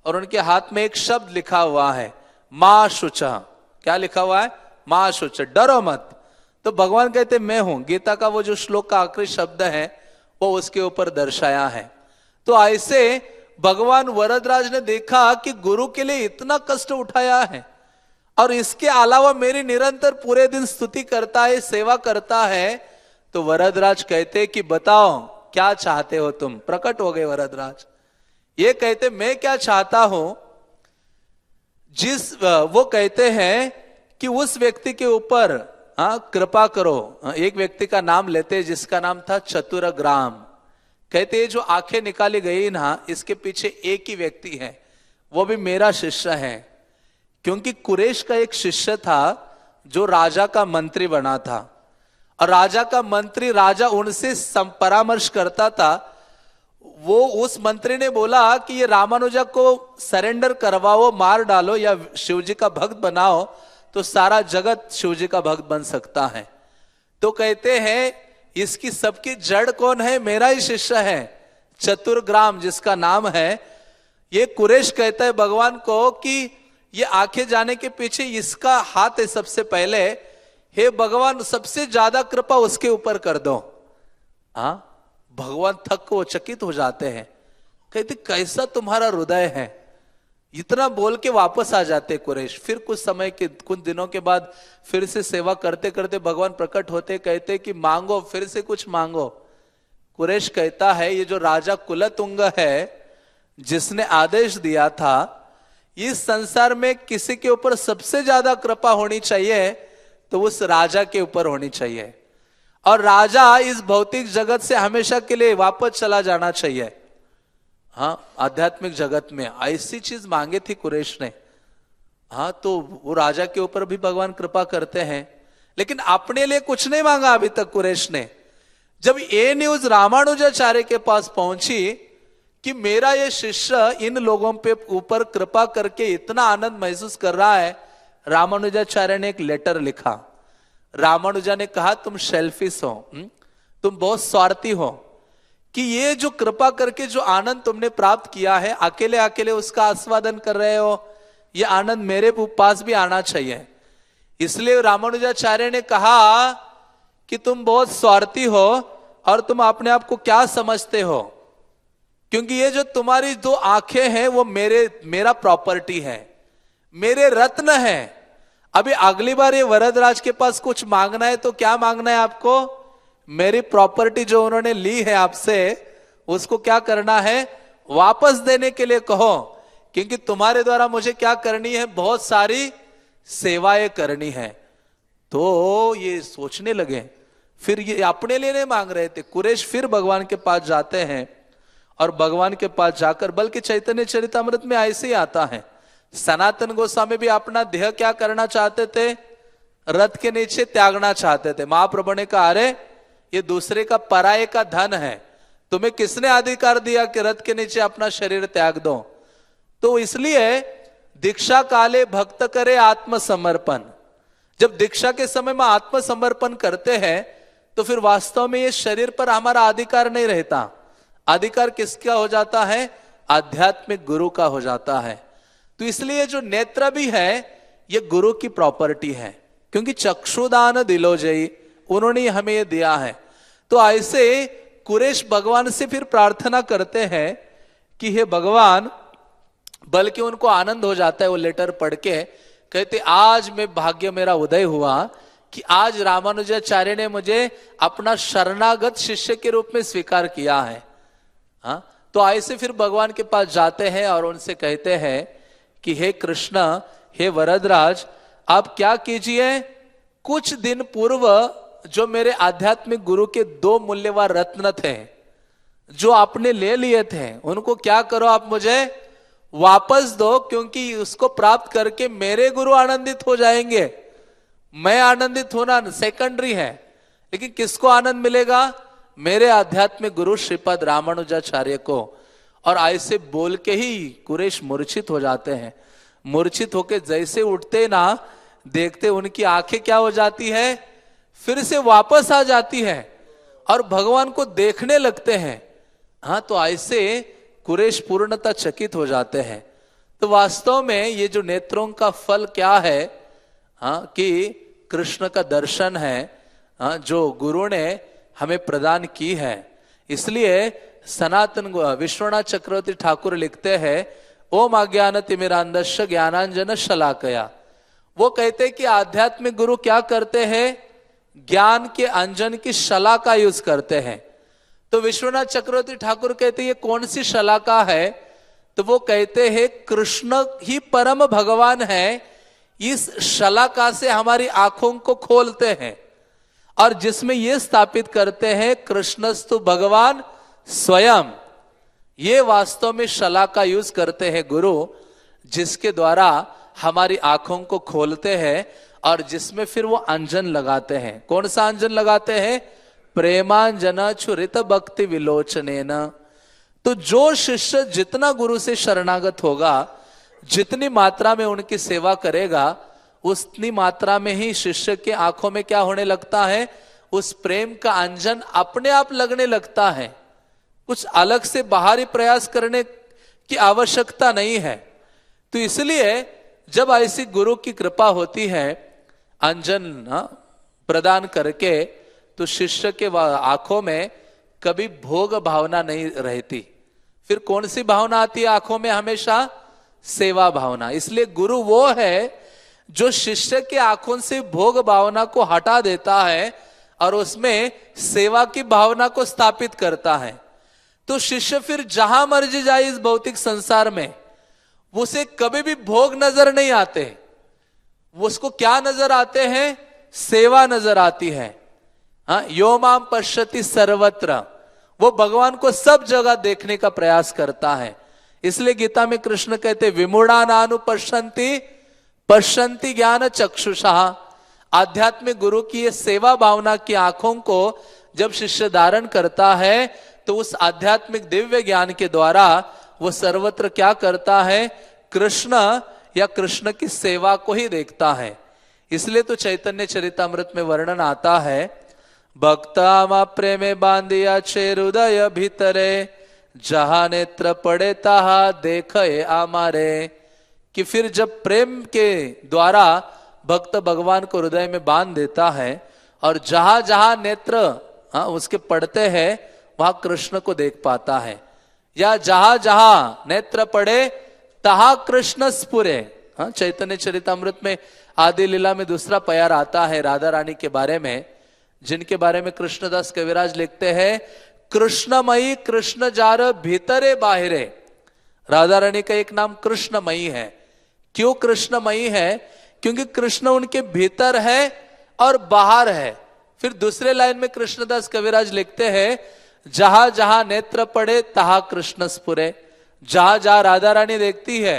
और उनके हाथ में एक शब्द लिखा हुआ है, मां शुचा। क्या लिखा हुआ है? मां शुचा, डरो मत। तो भगवान कहते मैं हूं। गीता का वो जो श्लोक का आखिरी शब्द है वो उसके ऊपर दर्शाया है। तो ऐसे भगवान वरदराज ने देखा कि गुरु के लिए इतना कष्ट उठाया है और इसके अलावा मेरी निरंतर पूरे दिन स्तुति करता है, सेवा करता है। तो वरदराज कहते कि बताओ क्या चाहते हो तुम। प्रकट हो गए वरदराज। ये कहते मैं क्या चाहता हूं, वो कहते हैं कि उस व्यक्ति के ऊपर हाँ कृपा करो। एक व्यक्ति का नाम लेते जिसका नाम था चतुरग्राम। कहते जो आंखें निकाली गई ना, इसके पीछे एक ही व्यक्ति है, वो भी मेरा शिष्य है। क्योंकि कुरैश का एक शिष्य था जो राजा का मंत्री बना था, और राजा का मंत्री, राजा उनसे परामर्श करता था। वो उस मंत्री ने बोला कि ये रामानुजा को सरेंडर करवाओ, मार डालो या शिवजी का भक्त बनाओ, तो सारा जगत शिवजी का भक्त बन सकता है। तो कहते हैं इसकी सबकी जड़ कौन है? मेरा ही शिष्य है चतुरग्राम जिसका नाम है। ये कुरैश कहता है भगवान को कि ये आंखें जाने के पीछे इसका हाथ है सबसे पहले। हे भगवान, सबसे ज्यादा कृपा उसके ऊपर कर दो। हाँ, भगवान थक वो चकित हो जाते हैं, कहते कैसा तुम्हारा हृदय है। इतना बोल के वापस आ जाते कुरैश। फिर कुछ समय के, कुछ दिनों के बाद फिर से सेवा करते करते भगवान प्रकट होते, कहते कि मांगो, फिर से कुछ मांगो। कुरैश कहता है ये जो राजा कुलतुंग है जिसने आदेश दिया था, इस संसार में किसी के ऊपर सबसे ज्यादा कृपा होनी चाहिए तो उस राजा के ऊपर होनी चाहिए, और राजा इस भौतिक जगत से हमेशा के लिए वापस चला जाना चाहिए। हाँ, आध्यात्मिक जगत में ऐसी चीज मांगे थी कुरैश ने। हाँ, तो वो राजा के ऊपर भी भगवान कृपा करते हैं, लेकिन अपने लिए कुछ नहीं मांगा अभी तक कुरैश ने। जब ये न्यूज रामानुजाचार्य के पास पहुंची कि मेरा ये शिष्य इन लोगों पे ऊपर कृपा करके इतना आनंद महसूस कर रहा है, रामानुजाचार्य ने एक लेटर लिखा। रामानुजा ने कहा तुम सेल्फिश हो, तुम बहुत स्वार्थी हो, कि ये जो कृपा करके जो आनंद तुमने प्राप्त किया है, अकेले अकेले उसका आस्वादन कर रहे हो, ये आनंद मेरे पास भी आना चाहिए। इसलिए रामानुजाचार्य ने कहा कि तुम बहुत स्वार्थी हो और तुम अपने आप को क्या समझते हो, क्योंकि ये जो तुम्हारी दो आंखें हैं वो मेरा प्रॉपर्टी है, मेरे रत्न है। अभी अगली बार ये वरदराज के पास कुछ मांगना है तो क्या मांगना है आपको? मेरी प्रॉपर्टी जो उन्होंने ली है आपसे, उसको क्या करना है? वापस देने के लिए कहो, क्योंकि तुम्हारे द्वारा मुझे क्या करनी है? बहुत सारी सेवाएं करनी है। तो ये सोचने लगे। फिर ये अपने लिए नहीं मांग रहे थे। कुरैश फिर भगवान के पास जाते हैं, और भगवान के पास जाकर, बल्कि चैतन्य चरितामृत में ऐसे ही आता है, सनातन गोस्वामी भी अपना देह क्या करना चाहते थे? रथ के नीचे त्यागना चाहते थे। महाप्रभु ने कहा अरे ये दूसरे का, पराये का धन है, तुम्हें किसने अधिकार दिया कि रथ के नीचे अपना शरीर त्याग दो? तो इसलिए दीक्षा काले भक्त करे आत्मसमर्पण। जब दीक्षा के समय में आत्मसमर्पण करते हैं तो फिर वास्तव में ये शरीर पर हमारा अधिकार नहीं रहता। अधिकार किसका हो जाता है? आध्यात्मिक गुरु का हो जाता है। तो इसलिए जो नेत्र भी है ये गुरु की प्रॉपर्टी है, क्योंकि चक्षुदान दिलोजयी, उन्होंने हमें ये दिया है। तो ऐसे कुरैश भगवान से फिर प्रार्थना करते हैं कि हे भगवान, बल्कि उनको आनंद हो जाता है वो लेटर पढ़ के, कहते आज मैं भाग्य मेरा उदय हुआ कि आज रामानुजाचार्य ने मुझे अपना शरणागत शिष्य के रूप में स्वीकार किया है। हाँ, तो ऐसे फिर भगवान के पास जाते हैं और उनसे कहते हैं कि हे कृष्ण, हे वरदराज, आप क्या कीजिए, कुछ दिन पूर्व जो मेरे आध्यात्मिक गुरु के 2 मूल्यवान रत्न थे जो आपने ले लिए थे, उनको क्या करो, आप मुझे वापस दो, क्योंकि उसको प्राप्त करके मेरे गुरु आनंदित हो जाएंगे। मैं आनंदित होना सेकेंडरी है, लेकिन किसको आनंद मिलेगा? मेरे आध्यात्मिक गुरु श्रीपद रामानुजाचार्य को। और ऐसे बोल के ही कुरैश मूर्छित हो जाते हैं। मूर्छित होके जैसे उठते ना, देखते उनकी आंखें क्या हो जाती है? फिर से वापस आ जाती है और भगवान को देखने लगते हैं। हाँ, तो ऐसे कुरैश पूर्णतः चकित हो जाते हैं। तो वास्तव में ये जो नेत्रों का फल क्या है? हाँ, कि कृष्ण का दर्शन है, हाँ, जो गुरु ने हमें प्रदान की है। इसलिए सनातन विश्वनाथ चक्रवर्ती ठाकुर लिखते हैं, ओम अज्ञान तिमिरांधस्य ज्ञानांजन शलाकया। वो कहते हैं कि आध्यात्मिक गुरु क्या करते हैं? ज्ञान के अंजन की शला का यूज करते हैं। तो विश्वनाथ चक्रवर्ती ठाकुर कहते हैं ये कौन सी शलाका है? तो वो कहते हैं कृष्ण ही परम भगवान है, इस शलाका से हमारी आंखों को खोलते हैं और जिसमें यह स्थापित करते हैं कृष्णस्तु भगवान स्वयं। ये वास्तव में शलाका यूज करते हैं गुरु, जिसके द्वारा हमारी आंखों को खोलते हैं और जिसमें फिर वो अंजन लगाते हैं। कौन सा अंजन लगाते हैं? प्रेमांजन छुरित भक्ति विलोचनेन। तो जो शिष्य जितना गुरु से शरणागत होगा, जितनी मात्रा में उनकी सेवा करेगा, उतनी मात्रा में ही शिष्य के आंखों में क्या होने लगता है? उस प्रेम का अंजन अपने आप लगने लगता है। कुछ अलग से बाहरी प्रयास करने की आवश्यकता नहीं है। तो इसलिए जब ऐसी गुरु की कृपा होती है अंजन प्रदान करके, तो शिष्य के आंखों में कभी भोग भावना नहीं रहती। फिर कौन सी भावना आती है आंखों में? हमेशा सेवा भावना। इसलिए गुरु वो है जो शिष्य के आंखों से भोग भावना को हटा देता है और उसमें सेवा की भावना को स्थापित करता है। तो शिष्य फिर जहां मर्जी जाए इस भौतिक संसार में, उसे कभी भी भोग नजर नहीं आते। उसको क्या नजर आते हैं? सेवा नजर आती है। यो माम पश्यति सर्वत्र, वो भगवान को सब जगह देखने का प्रयास करता है। इसलिए गीता में कृष्ण कहते विमूढ़ा नानु पश्यन्ति पश्यन्ति ज्ञान चक्षुषा। आध्यात्मिक गुरु की ये सेवा भावना की आंखों को जब शिष्य धारण करता है, तो उस आध्यात्मिक दिव्य ज्ञान के द्वारा वो सर्वत्र क्या करता है? कृष्ण या कृष्ण की सेवा को ही देखता है। इसलिए तो चैतन्य चरितामृत में वर्णन आता है, भक्ता प्रेमे बांधिया छे हृदय भीतरे, जहां नेत्र पड़े ताहा देखे आमारे। कि फिर जब प्रेम के द्वारा भक्त भगवान को हृदय में बांध देता है और जहां जहां नेत्र उसके पड़ते हैं वहां कृष्ण को देख पाता है, या जहां जहां नेत्र पड़े तहा कृष्ण स्फुरे। चैतन्य चरितामृत में आदि लीला में दूसरा प्यार आता है राधा रानी के बारे में, जिनके बारे में कृष्णदास कविराज लिखते हैं, कृष्णमयी कृष्ण जार भीतरे बाहरे। राधा रानी का एक नाम कृष्णमयी है। क्यों कृष्णमयी है? क्योंकि कृष्ण उनके भीतर है और बाहर है। फिर दूसरे लाइन में कृष्णदास कविराज लिखते हैं, जहां जहां नेत्र पड़े तहा कृष्ण स्फुरे। जहां जहां राधा रानी देखती है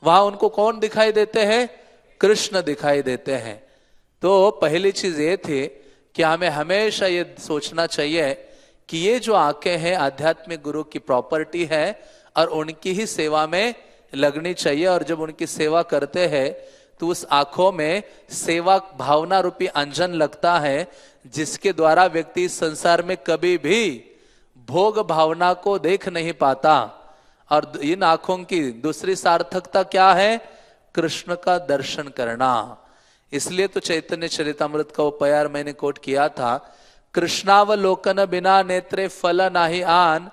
वहां उनको कौन दिखाई देते हैं? कृष्ण दिखाई देते हैं। तो पहली चीज ये थी कि हमें हमेशा ये सोचना चाहिए कि ये जो आंखें हैं आध्यात्मिक गुरु की प्रॉपर्टी है और उनकी ही सेवा में लगनी चाहिए। और जब उनकी सेवा करते हैं तो उस आंखों में सेवा भावना रूपी अंजन लगता है, जिसके द्वारा व्यक्ति इस संसार में कभी भी भोग भावना को देख नहीं पाता। और इन आंखों की दूसरी सार्थकता क्या है? कृष्ण का दर्शन करना। इसलिए तो चैतन्य चरितामृत का वो प्यार मैंने कोट किया था, कृष्णावलोकन बिना नेत्रे फल नाही आन,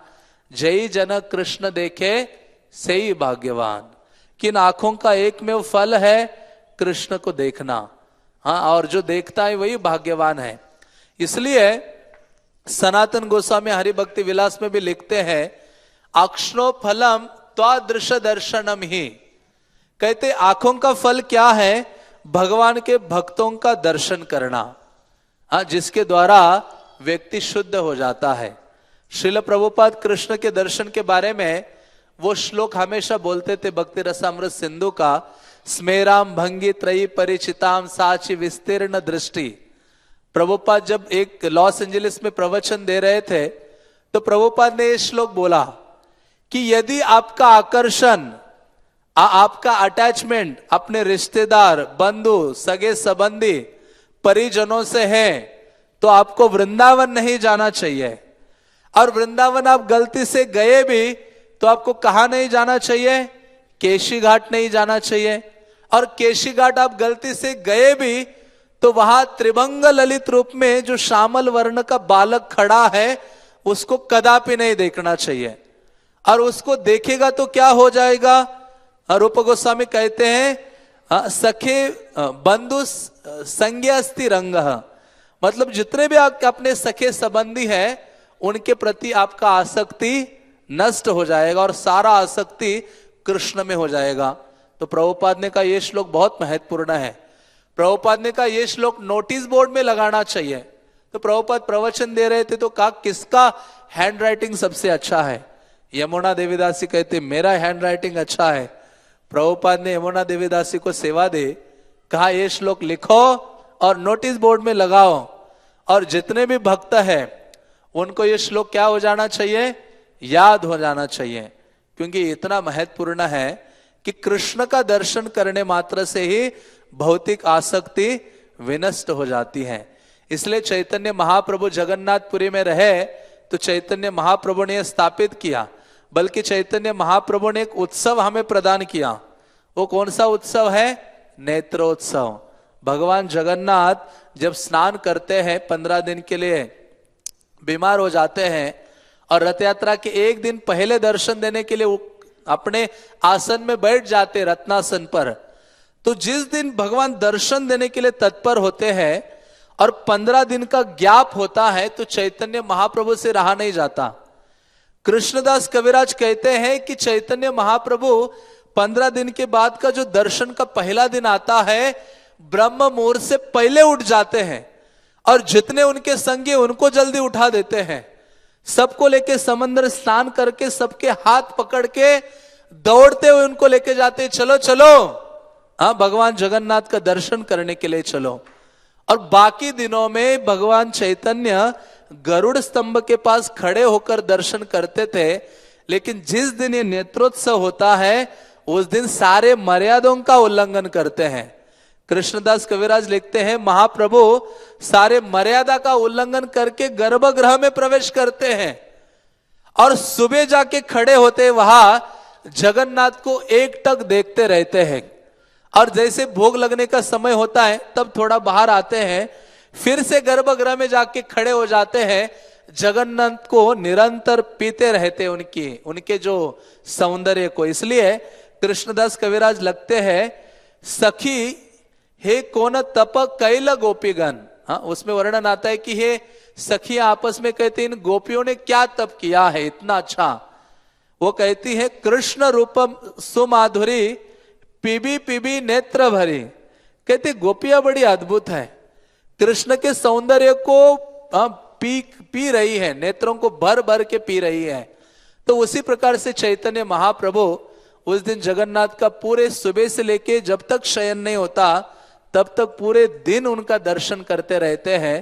जय जन कृष्ण देखे सही भाग्यवान। किन आंखों का एक में वो फल है कृष्ण को देखना। और जो देखता है वही भाग्यवान है। इसलिए सनातन गोस्वामी हरिभक्ति विलास में भी लिखते हैं, अक्षणो फलम त्वादृश दर्शनम ही। कहते आंखों का फल क्या है? भगवान के भक्तों का दर्शन करना, जिसके द्वारा व्यक्ति शुद्ध हो जाता है। श्रील प्रभुपाद कृष्ण के दर्शन के बारे में वो श्लोक हमेशा बोलते थे भक्ति रसामृत सिंधु का, स्मेराम भंगी त्रयी परिचिताम साची विस्तीर्ण दृष्टि। प्रभुपाद जब एक लॉस एंजलिस में प्रवचन दे रहे थे तो प्रभुपाद ने ये श्लोक बोला कि यदि आपका आकर्षण, आपका अटैचमेंट अपने रिश्तेदार, बंधु, सगे संबंधी, परिजनों से है तो आपको वृंदावन नहीं जाना चाहिए। और वृंदावन आप गलती से गए भी तो आपको कहां नहीं जाना चाहिए? केशी घाट नहीं जाना चाहिए। और केशी घाट आप गलती से गए भी तो वहां त्रिभंग ललित रूप में जो श्यामल वर्ण का बालक खड़ा है उसको कदापि नहीं देखना चाहिए। और उसको देखेगा तो क्या हो जाएगा? रूप गोस्वामी कहते हैं, सखे बंधु संज्ञास्ति रंग, मतलब जितने भी आपके अपने सखे संबंधी हैं उनके प्रति आपका आसक्ति नष्ट हो जाएगा और सारा आसक्ति कृष्ण में हो जाएगा। तो प्रभुपाद ने कहा ये श्लोक बहुत महत्वपूर्ण है। प्रभुपाद ने कहा ये श्लोक नोटिस बोर्ड में लगाना चाहिए। तो प्रभुपाद प्रवचन दे रहे थे तो कहा किसका हैंड राइटिंग सबसे अच्छा है? यमुना देवीदासी कहते मेरा हैंड राइटिंग अच्छा है। प्रभुपाद ने यमुना देवीदासी को सेवा दे, कहा ये श्लोक लिखो और नोटिस बोर्ड में लगाओ, और जितने भी भक्त हैं उनको ये श्लोक क्या हो जाना चाहिए? याद हो जाना चाहिए, क्योंकि इतना महत्वपूर्ण है कि कृष्ण का दर्शन करने मात्र से ही भौतिक आसक्ति विनष्ट हो जाती है। इसलिए चैतन्य महाप्रभु जगन्नाथपुरी में रहे तो चैतन्य महाप्रभु ने स्थापित किया, बल्कि चैतन्य महाप्रभु ने एक उत्सव हमें प्रदान किया। वो कौन सा उत्सव है? नेत्रोत्सव। भगवान जगन्नाथ जब स्नान करते हैं 15 दिन के लिए बीमार हो जाते हैं, और रथ यात्रा के एक दिन पहले दर्शन देने के लिए अपने आसन में बैठ जाते रत्नासन पर, तो जिस दिन भगवान दर्शन देने के लिए तत्पर होते हैं और 15 दिन का गैप होता है, तो चैतन्य महाप्रभु से रहा नहीं जाता। कृष्णदास कविराज कहते हैं कि चैतन्य महाप्रभु 15 दिन के बाद का जो दर्शन का पहला दिन आता है, ब्रह्म मुहूर्त से पहले उठ जाते हैं और जितने उनके संगी उनको जल्दी उठा देते हैं। सबको लेके समंदर स्नान करके सबके हाथ पकड़ के दौड़ते हुए उनको लेके जाते, चलो चलो हाँ भगवान जगन्नाथ का दर्शन करने के लिए चलो। और बाकी दिनों में भगवान चैतन्य गरुड़ स्तंभ के पास खड़े होकर दर्शन करते थे, लेकिन जिस दिन ये नेत्रोत्सव होता है उस दिन सारे मर्यादों का उल्लंघन करते हैं। कृष्णदास कविराज लिखते हैं महाप्रभु सारे मर्यादा का उल्लंघन करके गर्भगृह में प्रवेश करते हैं और सुबह जाके खड़े होते वहां जगन्नाथ को एकटक देखते रहते हैं, और जैसे भोग लगने का समय होता है तब थोड़ा बाहर आते हैं, फिर से गर्भगृह में जाके खड़े हो जाते हैं, जगन्नाथ को निरंतर पीते रहते उनके जो सौंदर्य को। इसलिए कृष्णदास कविराज लगते हैं सखी हे कौन तप कैल गोपीगण। हाँ, उसमें वर्णन आता है कि हे सखी आपस में कहते इन गोपियों ने क्या तप किया है इतना अच्छा। वो कहती है कृष्ण रूपम सुमाधुरी पीबी पीबी नेत्र भरी। कहते गोपियां बड़ी अद्भुत है, कृष्ण के सौंदर्य को पी रही है, नेत्रों को भर भर के पी रही है। तो उसी प्रकार से चैतन्य महाप्रभु उस दिन जगन्नाथ का पूरे सुबह से लेके जब तक शयन नहीं होता तब तक पूरे दिन उनका दर्शन करते रहते हैं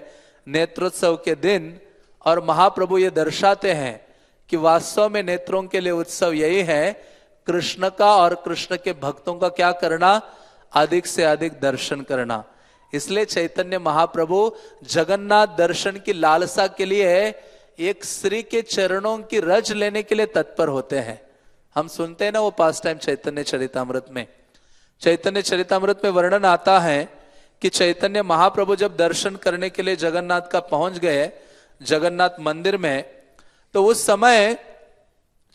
नेत्रोत्सव के दिन। और महाप्रभु ये दर्शाते हैं कि वास्तव में नेत्रों के लिए उत्सव यही है, कृष्ण का और कृष्ण के भक्तों का क्या करना? अधिक से अधिक दर्शन करना। इसलिए चैतन्य महाप्रभु जगन्नाथ दर्शन की लालसा के लिए एक श्री के चरणों की रज लेने के लिए तत्पर होते हैं। हम सुनते हैं ना वो पास टाइम चैतन्य चरितामृत में। चैतन्य चरितामृत में वर्णन आता है कि चैतन्य महाप्रभु जब दर्शन करने के लिए जगन्नाथ का पहुंच गए जगन्नाथ मंदिर में, तो उस समय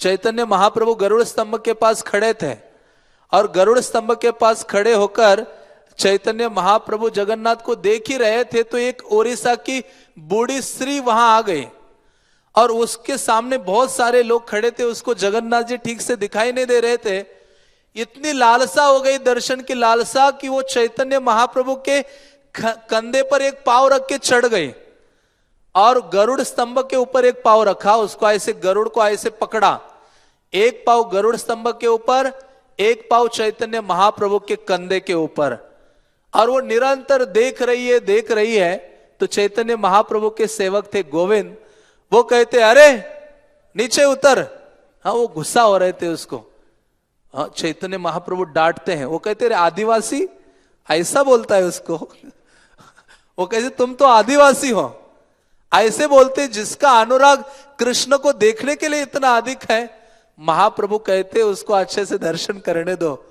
चैतन्य महाप्रभु गरुड़ स्तंभ के पास खड़े थे, और गरुड़ स्तंभ के पास खड़े होकर चैतन्य महाप्रभु जगन्नाथ को देख ही रहे थे, तो एक ओडिशा की बूढ़ी स्त्री वहां आ गई और उसके सामने बहुत सारे लोग खड़े थे, उसको जगन्नाथ जी ठीक से दिखाई नहीं दे रहे थे। इतनी लालसा हो गई, दर्शन की लालसा, कि वो चैतन्य महाप्रभु के कंधे पर एक पांव रख के चढ़ गई और गरुड़ स्तंभ के ऊपर एक पांव रखा, उसको ऐसे गरुड़ को ऐसे पकड़ा, एक पांव गरुड़ स्तंभ के ऊपर, एक पांव चैतन्य महाप्रभु के कंधे के ऊपर, और वो निरंतर देख रही है। तो चैतन्य महाप्रभु के सेवक थे गोविंद, वो कहते अरे नीचे उतर। हाँ, वो गुस्सा हो रहे थे उसको। हाँ, चैतन्य महाप्रभु डांटते हैं, वो कहते अरे आदिवासी, ऐसा बोलता है उसको। वो कहते तुम तो आदिवासी हो, ऐसे बोलते जिसका अनुराग कृष्ण को देखने के लिए इतना अधिक है। महाप्रभु कहते उसको अच्छे से दर्शन करने दो,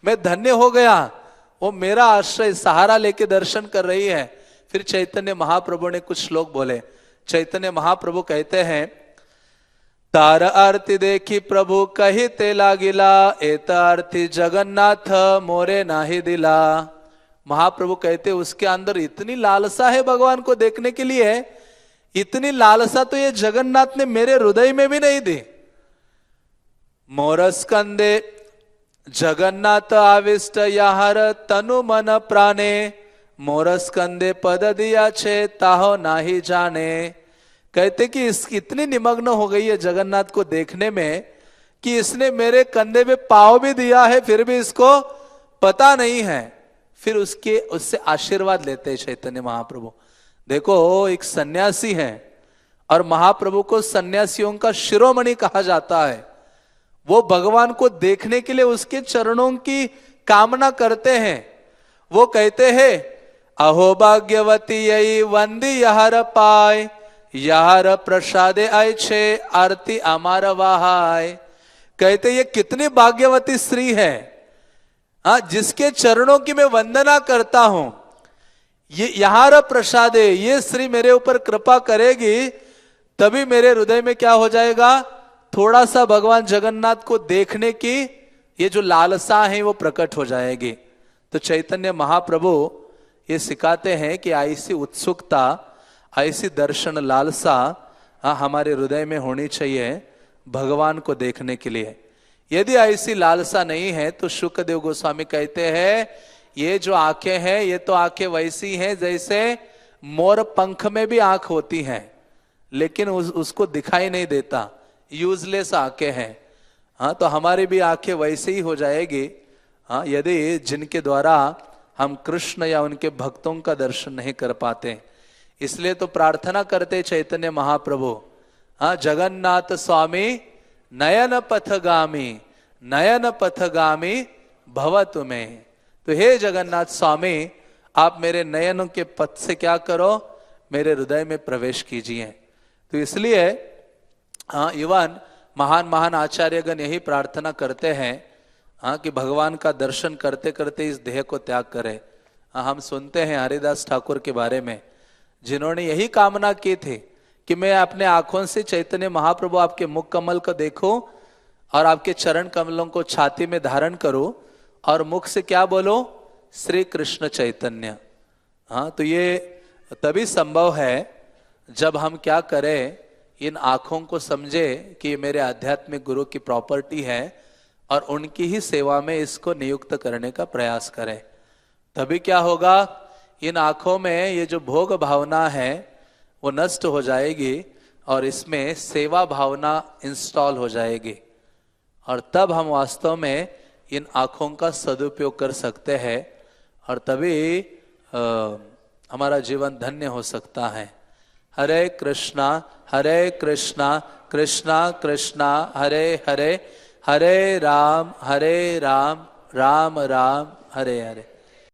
मैं धन्य हो गया, वो मेरा आश्रय सहारा लेके दर्शन कर रही है। फिर चैतन्य महाप्रभु ने कुछ श्लोक बोले। चैतन्य महाप्रभु कहते हैं तार आरती देखी प्रभु कही ते लागिला, एत आरती जगन्नाथ मोरे नाही दिला। महाप्रभु कहते उसके अंदर इतनी लालसा है भगवान को देखने के लिए, इतनी लालसा तो ये जगन्नाथ ने मेरे हृदय में भी नहीं दी। मोर स्कंदे जगन्नाथ आविष्ट याहर तनु मन प्राणे, मोर स्कंदे पद दिया छे ताहो नाही जाने। कहते कि इतनी निमग्न हो गई है जगन्नाथ को देखने में कि इसने मेरे कंधे में पाँव भी दिया है, फिर भी इसको पता नहीं है। फिर उससे आशीर्वाद लेते हैं चैतन्य महाप्रभु। देखो, एक सन्यासी है और महाप्रभु को सन्यासियों का शिरोमणि कहा जाता है। वो भगवान को देखने के लिए उसके चरणों की कामना करते हैं। वो कहते हैं, अहो भाग्यवती यही वंदी यहार पाए, यार प्रसादे आय छे आरती अमार वाहाय। कहते ये कितनी भाग्यवती स्त्री है, जिसके चरणों की मैं वंदना करता हूं। ये यार प्रसादे, ये स्त्री मेरे ऊपर कृपा करेगी तभी मेरे हृदय में क्या हो जाएगा, थोड़ा सा भगवान जगन्नाथ को देखने की ये जो लालसा है वो प्रकट हो जाएगी। तो चैतन्य महाप्रभु ये सिखाते हैं कि ऐसी उत्सुकता, ऐसी दर्शन लालसा हमारे हृदय में होनी चाहिए भगवान को देखने के लिए। यदि ऐसी लालसा नहीं है तो शुकदेव गोस्वामी कहते हैं, ये जो आंखें हैं ये तो आंखें वैसी हैं जैसे मोर पंख में भी आंख होती हैं, लेकिन उसको दिखाई नहीं देता, यूजलेस आंखें हैं। हाँ, तो हमारी भी आंखें वैसे ही हो जाएगी यदि जिनके द्वारा हम कृष्ण या उनके भक्तों का दर्शन नहीं कर पाते। इसलिए तो प्रार्थना करते चैतन्य महाप्रभु, जगन्नाथ स्वामी नयन पथगामी, नयन पथगामी भव तुम्हें। तो हे जगन्नाथ स्वामी, आप मेरे नयनों के पथ से क्या करो, मेरे हृदय में प्रवेश कीजिए। तो इसलिए इवन महान महान आचार्यगण यही प्रार्थना करते हैं कि भगवान का दर्शन करते करते इस देह को त्याग करें। हम सुनते हैं हरिदास ठाकुर के बारे में, जिन्होंने यही कामना की थी कि मैं अपने आंखों से चैतन्य महाप्रभु आपके मुख कमल को देखूं और आपके चरण कमलों को छाती में धारण करूं और मुख से क्या बोलो, श्री कृष्ण चैतन्य। तो ये तभी संभव है जब हम क्या करें, इन आंखों को समझे कि ये मेरे आध्यात्मिक गुरु की प्रॉपर्टी है और उनकी ही सेवा में इसको नियुक्त करने का प्रयास करें। तभी क्या होगा, इन आंखों में ये जो भोग भावना है वो नष्ट हो जाएगी और इसमें सेवा भावना इंस्टॉल हो जाएगी, और तब हम वास्तव में इन आंखों का सदुपयोग कर सकते हैं और तभी हमारा जीवन धन्य हो सकता है। हरे कृष्णा कृष्णा कृष्णा हरे हरे, हरे राम राम राम हरे हरे।